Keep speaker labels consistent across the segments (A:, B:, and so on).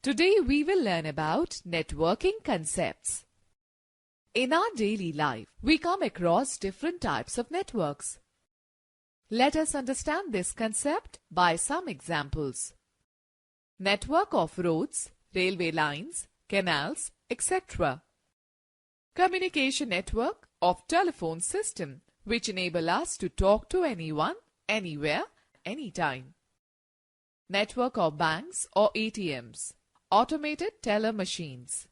A: Today we will learn about networking concepts. In our daily life, we come across different types of networks. Let us understand this concept by some examples. Network of roads, railway lines, canals, etc. Communication network of telephone system, which enable us to talk to anyone, anywhere, anytime. Network of banks or ATMs. Automated teller machines.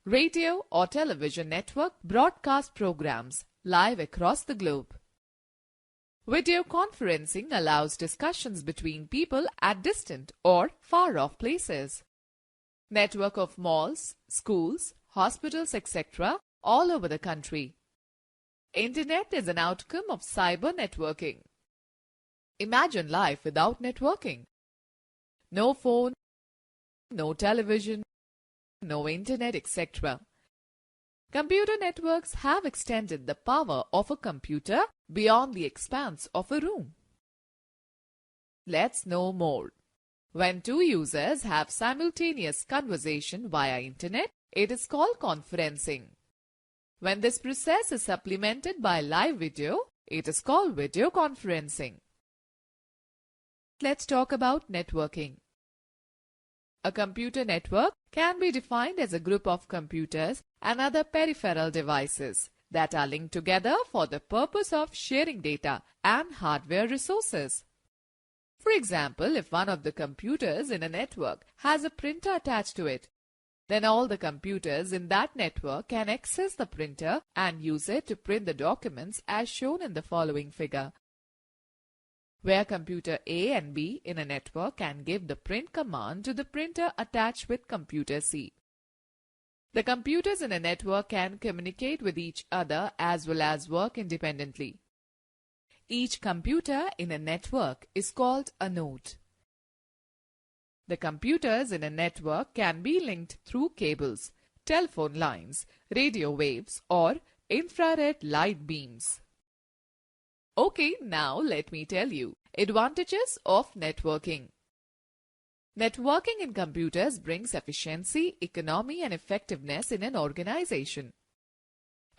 A: Radio or television network broadcast programs live across the globe. Video conferencing allows discussions between people at distant or far-off places. Network of malls, schools, hospitals, etc. all over the country. Internet is an outcome of cyber networking. Imagine life without networking. No phone, no television, no internet, etc. Computer networks have extended the power of a computer beyond the expanse of a room. Let's know more. When two users have simultaneous conversation via internet, it is called conferencing. When this process is supplemented by live video, it is called video conferencing. Let's talk about networking. A computer network can be defined as a group of computers and other peripheral devices that are linked together for the purpose of sharing data and hardware resources. For example, if one of the computers in a network has a printer attached to it, then all the computers in that network can access the printer and use it to print the documents as shown in the following figure, where computer A and B in a network can give the print command to the printer attached with computer C. The computers in a network can communicate with each other as well as work independently. Each computer in a network is called a node. The computers in a network can be linked through cables, telephone lines, radio waves, or infrared light beams. Okay, now let me tell you advantages of networking. Networking in computers brings efficiency, economy, and effectiveness in an organization.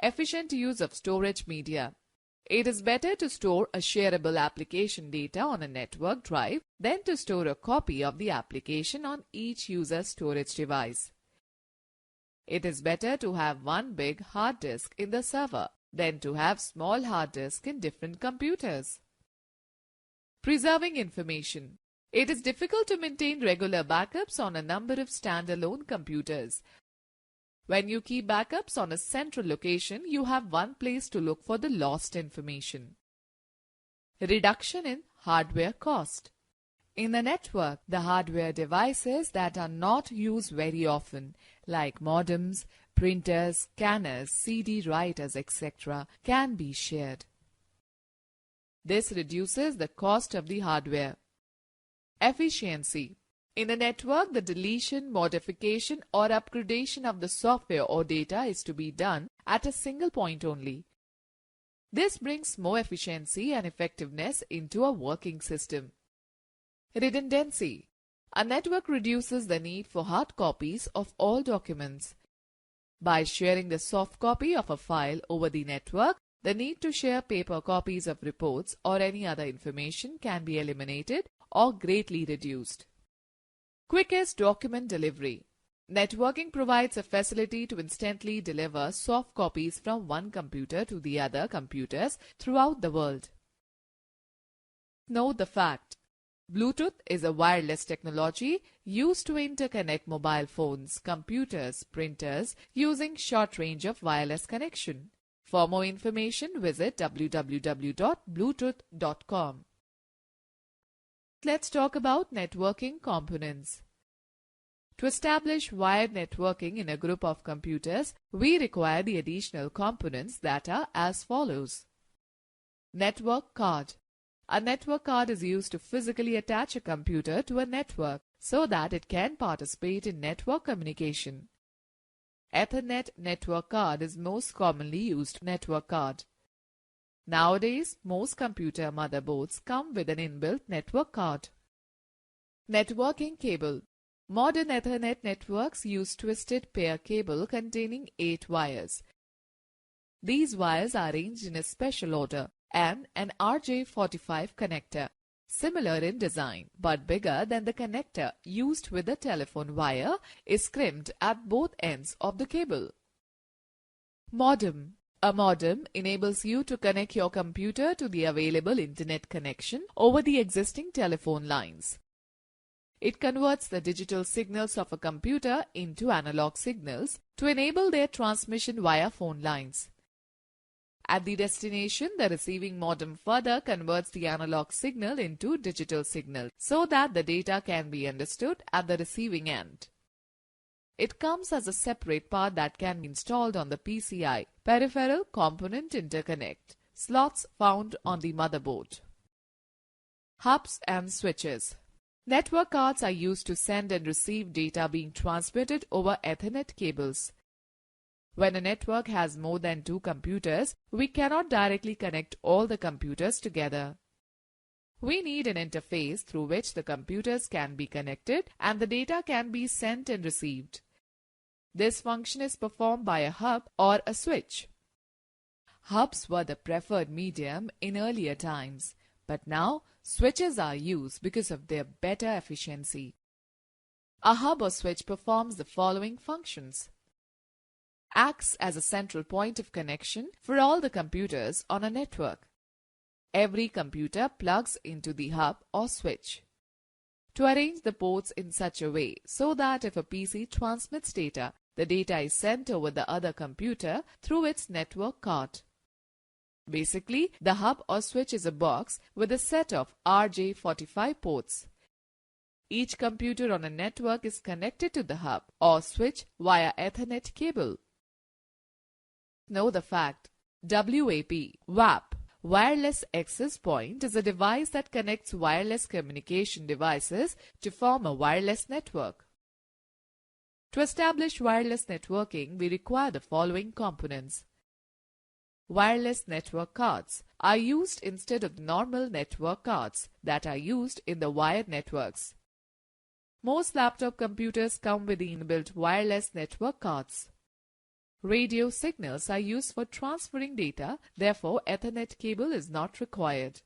A: Efficient use of storage media. It is better to store a shareable application data on a network drive than to store a copy of the application on each user's storage device. It is better to have one big hard disk in the server than to have small hard disks in different computers. Preserving information. It is difficult to maintain regular backups on a number of standalone computers. When you keep backups on a central location, you have one place to look for the lost information. Reduction in hardware cost. In a network, the hardware devices that are not used very often, like modems, printers, scanners, CD writers, etc., can be shared. This reduces the cost of the hardware. Efficiency. In a network, the deletion, modification, or upgradation of the software or data is to be done at a single point only. This brings more efficiency and effectiveness into a working system. Redundancy. A network reduces the need for hard copies of all documents. By sharing the soft copy of a file over the network, the need to share paper copies of reports or any other information can be eliminated or greatly reduced. Quickest document delivery. Networking provides a facility to instantly deliver soft copies from one computer to the other computers throughout the world. Note the fact. Bluetooth is a wireless technology used to interconnect mobile phones, computers, printers using short range of wireless connection. For more information, visit www.bluetooth.com. Let's talk about networking components. To establish wired networking in a group of computers, we require the additional components that are as follows. Network card. A network card is used to physically attach a computer to a network so that it can participate in network communication. Ethernet network card is most commonly used network card. Nowadays, most computer motherboards come with an inbuilt network card. Networking cable. Modern Ethernet networks use twisted pair cable containing 8 wires. These wires are arranged in a special order and an RJ45 connector, similar in design but bigger than the connector used with the telephone wire, is crimped at both ends of the cable. Modem. A modem enables you to connect your computer to the available internet connection over the existing telephone lines. It converts the digital signals of a computer into analog signals to enable their transmission via phone lines. At the destination, the receiving modem further converts the analog signal into digital signal so that the data can be understood at the receiving end. It comes as a separate part that can be installed on the PCI, Peripheral Component Interconnect, slots found on the motherboard. Hubs and switches. Network cards are used to send and receive data being transmitted over Ethernet cables. When a network has more than 2 computers, we cannot directly connect all the computers together. We need an interface through which the computers can be connected and the data can be sent and received. This function is performed by a hub or a switch. Hubs were the preferred medium in earlier times, but now switches are used because of their better efficiency. A hub or switch performs the following functions. Acts as a central point of connection for all the computers on a network. Every computer plugs into the hub or switch. To arrange the ports in such a way so that if a PC transmits data, the data is sent over the other computer through its network card. Basically, the hub or switch is a box with a set of RJ45 ports. Each computer on a network is connected to the hub or switch via Ethernet cable. Know the fact. WAP, Wireless Access Point, is a device that connects wireless communication devices to form a wireless network. To establish wireless networking, we require the following components. Wireless network cards are used instead of normal network cards that are used in the wired networks. Most laptop computers come with the inbuilt wireless network cards. Radio signals are used for transferring data, therefore Ethernet cable is not required.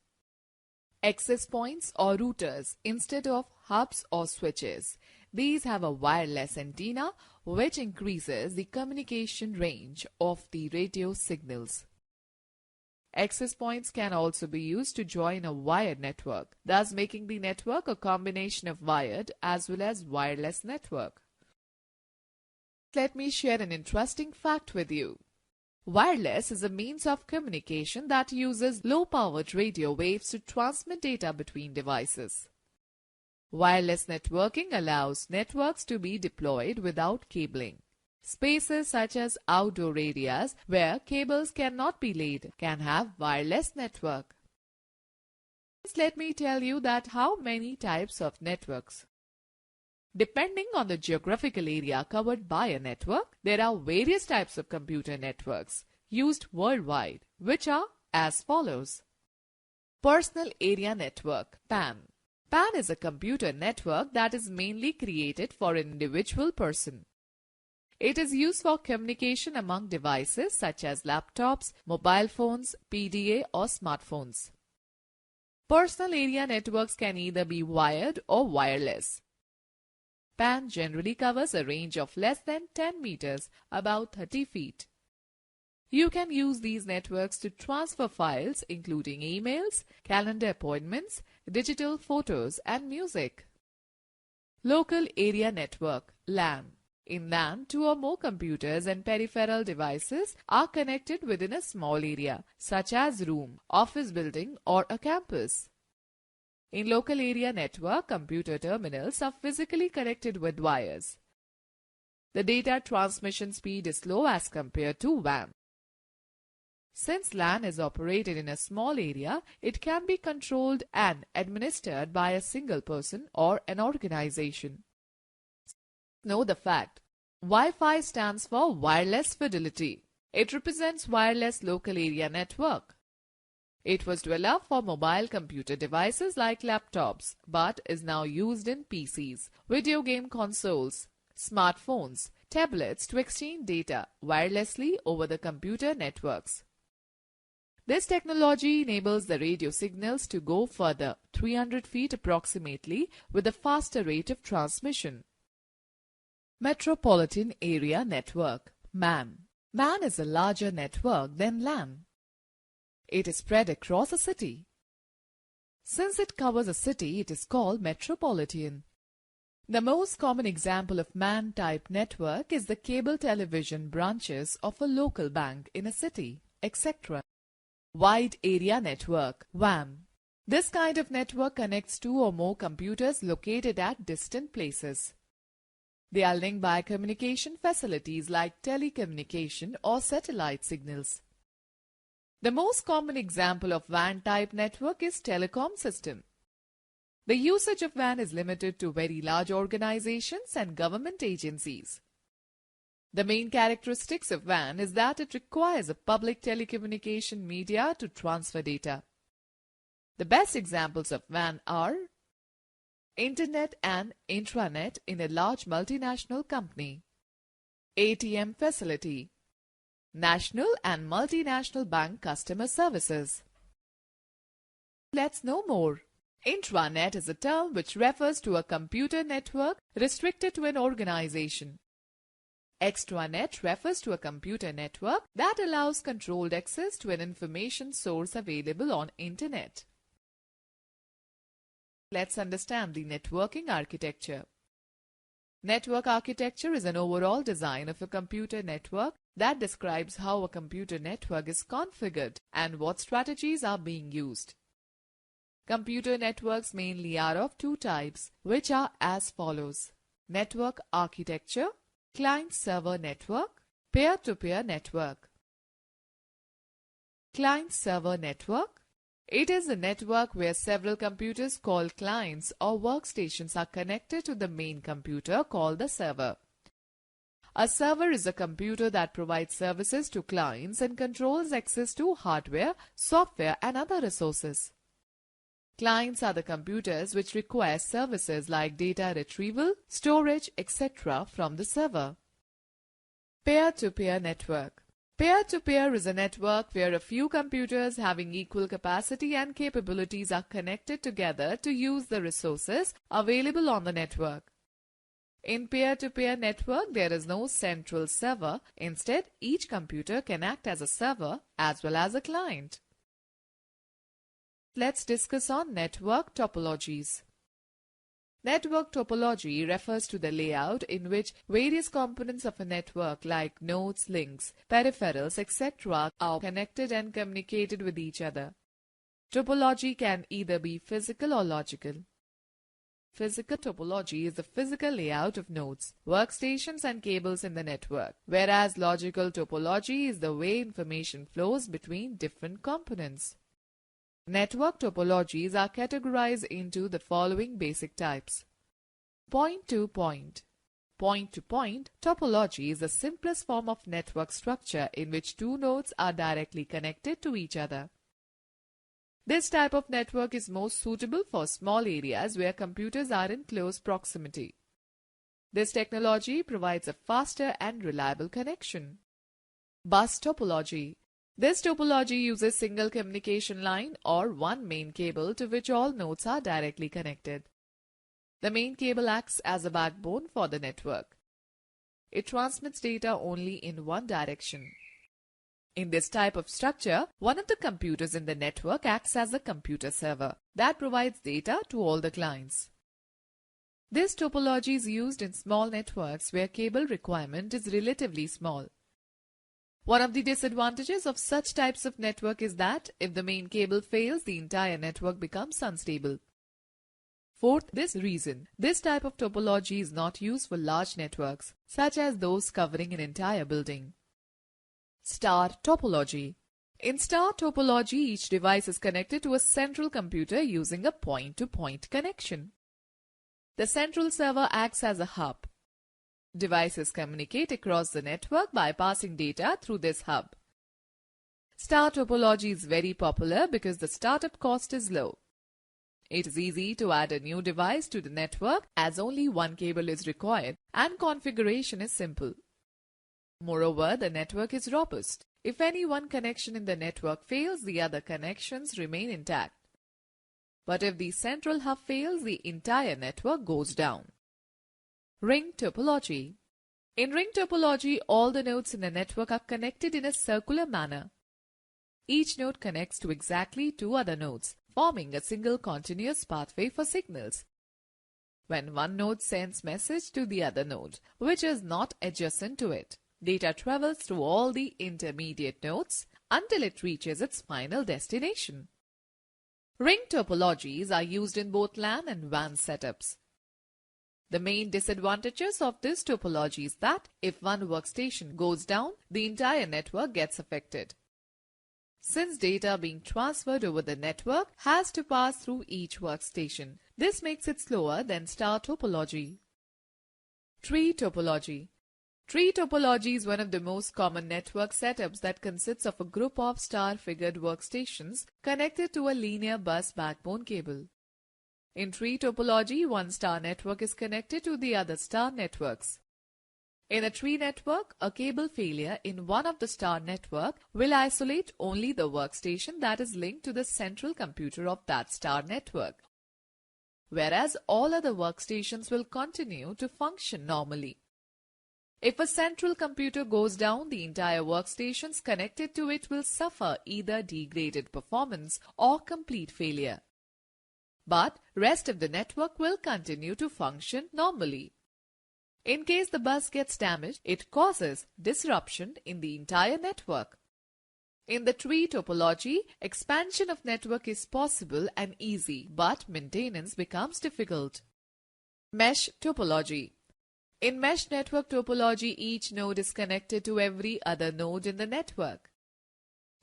A: Access points or routers instead of hubs or switches. These have a wireless antenna which increases the communication range of the radio signals. Access points can also be used to join a wired network, thus making the network a combination of wired as well as wireless network. Let me share an interesting fact with you. Wireless is a means of communication that uses low-powered radio waves to transmit data between devices. Wireless networking allows networks to be deployed without cabling. Spaces such as outdoor areas where cables cannot be laid can have wireless network. Let me tell you that how many types of networks. Depending on the geographical area covered by a network, there are various types of computer networks used worldwide, which are as follows. Personal Area Network, PAN. PAN is a computer network that is mainly created for an individual person. It is used for communication among devices such as laptops, mobile phones, PDA or smartphones. Personal area networks can either be wired or wireless. PAN generally covers a range of less than 10 meters, about 30 feet. You can use these networks to transfer files including emails, calendar appointments, digital photos and music. Local Area Network, LAN. In LAN, 2 or more computers and peripheral devices are connected within a small area, such as room, office building or a campus. In local area network, computer terminals are physically connected with wires. The data transmission speed is slow as compared to WAN. Since LAN is operated in a small area, it can be controlled and administered by a single person or an organization. Know the fact. Wi-Fi stands for Wireless Fidelity. It represents wireless local area network. It was developed for mobile computer devices like laptops, but is now used in PCs, video game consoles, smartphones, tablets to exchange data wirelessly over the computer networks. This technology enables the radio signals to go further, 300 feet approximately, with a faster rate of transmission. Metropolitan Area Network (MAN). MAN is a larger network than LAN. It is spread across a city. Since it covers a city, it is called metropolitan. The most common example of MAN-type network is the cable television branches of a local bank in a city, etc. Wide Area Network (WAN). This kind of network connects two or more computers located at distant places. They are linked by communication facilities like telecommunication or satellite signals. The most common example of WAN-type network is telecom system. The usage of WAN is limited to very large organizations and government agencies. The main characteristics of WAN is that it requires a public telecommunication media to transfer data. The best examples of WAN are Internet and intranet in a large multinational company, ATM facility, national and multinational bank customer services. Let's know more. Intranet is a term which refers to a computer network restricted to an organization. Extranet refers to a computer network that allows controlled access to an information source available on Internet. Let's understand the networking architecture. Network architecture is an overall design of a computer network that describes how a computer network is configured and what strategies are being used. Computer networks mainly are of two types, which are as follows: network architecture, client-server network, peer-to-peer network. Client-server network. It is a network where several computers called clients or workstations are connected to the main computer called the server. A server is a computer that provides services to clients and controls access to hardware, software, and other resources. Clients are the computers which require services like data retrieval, storage, etc. from the server. Peer-to-peer network. Peer-to-peer is a network where a few computers having equal capacity and capabilities are connected together to use the resources available on the network. In peer-to-peer network, there is no central server. Instead, each computer can act as a server as well as a client. Let's discuss on network topologies. Network topology refers to the layout in which various components of a network like nodes, links, peripherals, etc. are connected and communicated with each other. Topology can either be physical or logical. Physical topology is the physical layout of nodes, workstations and cables in the network, whereas logical topology is the way information flows between different components. Network topologies are categorized into the following basic types. Point-to-point. Point-to-point topology is the simplest form of network structure in which two nodes are directly connected to each other. This type of network is most suitable for small areas where computers are in close proximity. This technology provides a faster and reliable connection. Bus topology. This topology uses single communication line or one main cable to which all nodes are directly connected. The main cable acts as a backbone for the network. It transmits data only in one direction. In this type of structure, one of the computers in the network acts as a computer server that provides data to all the clients. This topology is used in small networks where cable requirement is relatively small. One of the disadvantages of such types of network is that if the main cable fails, the entire network becomes unstable. For this reason, this type of topology is not used for large networks, such as those covering an entire building. Star topology. In star topology, each device is connected to a central computer using a point-to-point connection. The central server acts as a hub. Devices communicate across the network by passing data through this hub. Star topology is very popular because the startup cost is low. It is easy to add a new device to the network as only one cable is required and configuration is simple. Moreover, the network is robust. If any one connection in the network fails, the other connections remain intact. But if the central hub fails, the entire network goes down. Ring topology. In ring topology, all the nodes in the network are connected in a circular manner. Each node connects to exactly two other nodes, forming a single continuous pathway for signals. When one node sends message to the other node, which is not adjacent to it, data travels through all the intermediate nodes until it reaches its final destination. Ring topologies are used in both LAN and WAN setups. The main disadvantages of this topology is that if one workstation goes down, the entire network gets affected. Since data being transferred over the network has to pass through each workstation, this makes it slower than star topology. Tree topology. Tree topology is one of the most common network setups that consists of a group of star-figured workstations connected to a linear bus backbone cable. In tree topology, one star network is connected to the other star networks. In a tree network, a cable failure in one of the star network will isolate only the workstation that is linked to the central computer of that star network, whereas all other workstations will continue to function normally. If a central computer goes down, the entire workstations connected to it will suffer either degraded performance or complete failure. But rest of the network will continue to function normally. In case the bus gets damaged, it causes disruption in the entire network. In the tree topology, expansion of network is possible and easy, but maintenance becomes difficult. Mesh topology. In mesh network topology, each node is connected to every other node in the network.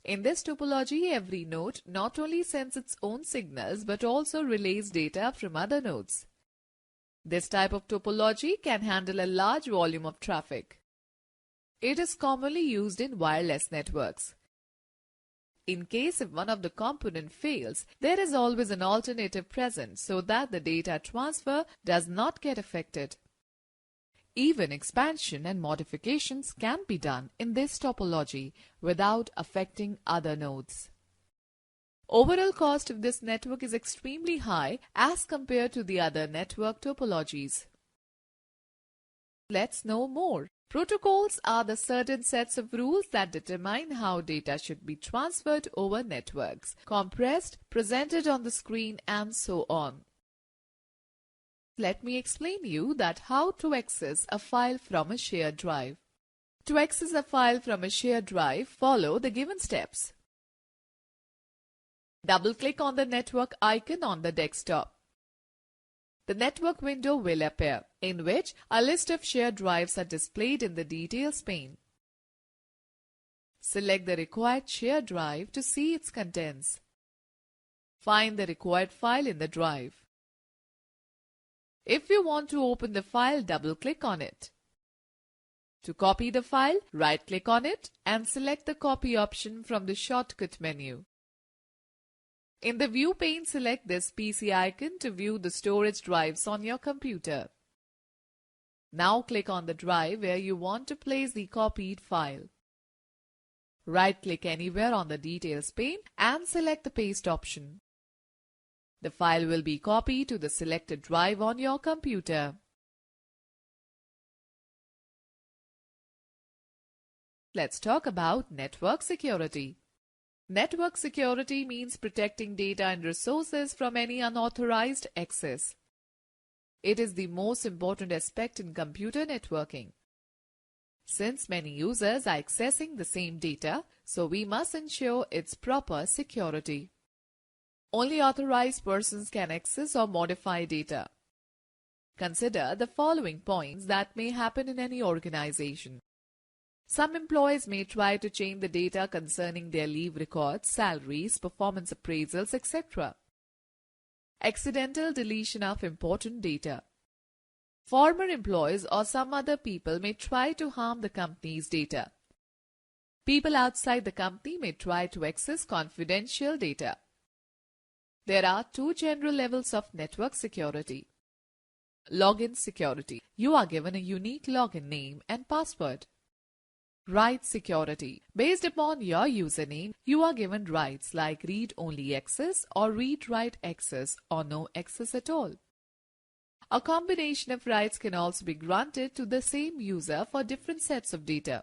A: In this topology, every node not only sends its own signals but also relays data from other nodes. This type of topology can handle a large volume of traffic. It is commonly used in wireless networks. In case if one of the components fails, there is always an alternative present so that the data transfer does not get affected. Even expansion and modifications can be done in this topology without affecting other nodes. Overall cost of this network is extremely high as compared to the other network topologies. Let's know more. Protocols are the certain sets of rules that determine how data should be transferred over networks, compressed, presented on the screen, and so on. Let me explain you that how to access a file from a shared drive. To access a file from a shared drive, follow the given steps. Double-click on the network icon on the desktop. The network window will appear, in which a list of shared drives are displayed in the Details pane. Select the required shared drive to see its contents. Find the required file in the drive. If you want to open the file, double-click on it. To copy the file, right-click on it and select the Copy option from the shortcut menu. In the View pane, select this PC icon to view the storage drives on your computer. Now click on the drive where you want to place the copied file. Right-click anywhere on the Details pane and select the Paste option. The file will be copied to the selected drive on your computer. Let's talk about network security. Network security means protecting data and resources from any unauthorized access. It is the most important aspect in computer networking. Since many users are accessing the same data, so we must ensure its proper security. Only authorized persons can access or modify data. Consider the following points that may happen in any organization. Some employees may try to change the data concerning their leave records, salaries, performance appraisals, etc. Accidental deletion of important data. Former employees or some other people may try to harm the company's data. People outside the company may try to access confidential data. There are two general levels of network security. Login security. You are given a unique login name and password. Rights security. Based upon your username, you are given rights like read-only access or read-write access or no access at all. A combination of rights can also be granted to the same user for different sets of data.